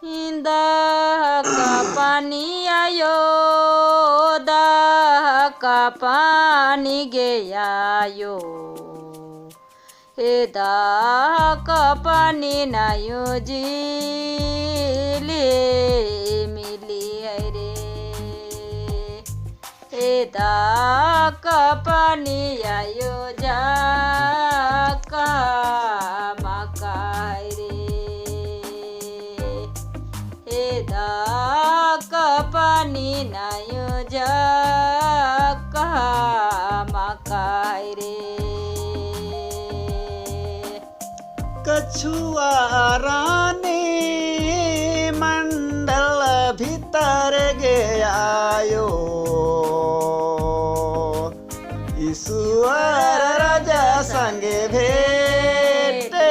दाह का पानी आयो, दाह का पानी गयायो। हे दाह का पानी नायो झीले मिली है रे। हे दाह का पानी आयो जाका माका है रे। हे दाह का पानी नायो जाका माका है रे। कछुआराने मंडल भीतर गयायो। ईश्वर राजा संगे भेटे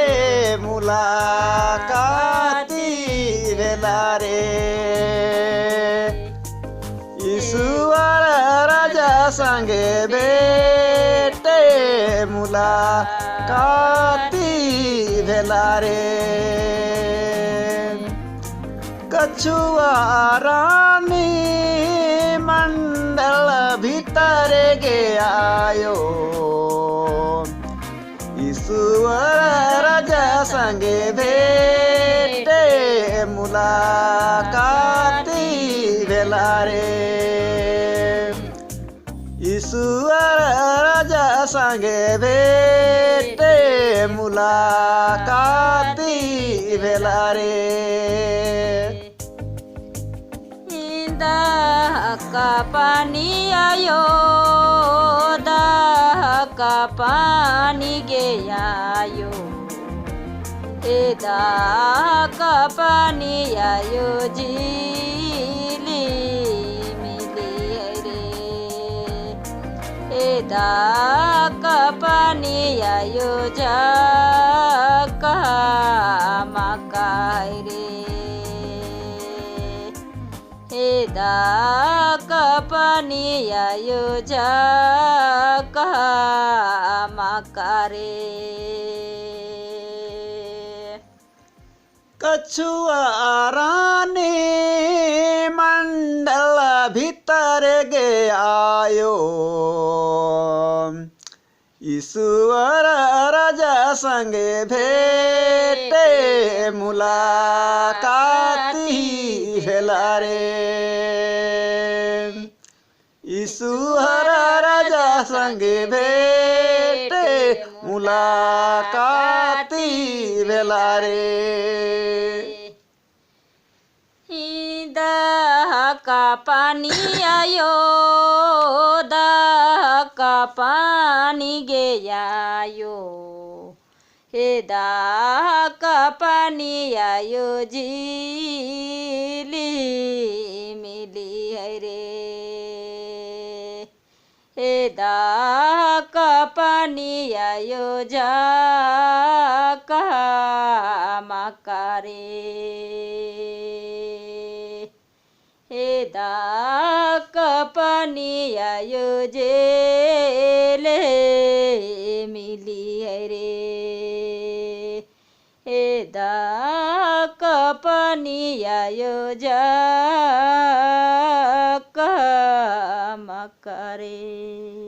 मुलाकाती भेला रे। ईश्वर राजा संगे भेटे मुलाकाती भेला रे। कछुआरानी मंडल भीतर गयायो। ईश्वर राजा संगे भेटे मुलाकाती भेला रे। ईश्वर राजा संगे भेटे मुलाकाती भेला रे। दाह का पानी आयो, दाह का पानी गयायो। हे दाह का पानी आयो झीली मिली है रे। हे दाह का पानी आयो जाका माका है रे। हे दाह का पानी आयो जाका माका रे। कछुआराने मंडल भीतर गयायो। ईश्वर राजा संगे भेटे मुलाकाती भेला रे। ईश्वर राजा संगे भेटे मुलाकाती भेला रे। दाह का पानी आयो, दाह का पानी गयायो। हे दाह का पानी आयो झीली मिली है रे। हे दाह का पानी आयो जाका माका रे। हे दाह का पानी आयो जेले मिली है रे। हे दाह का पानी आयो जाका माका रे।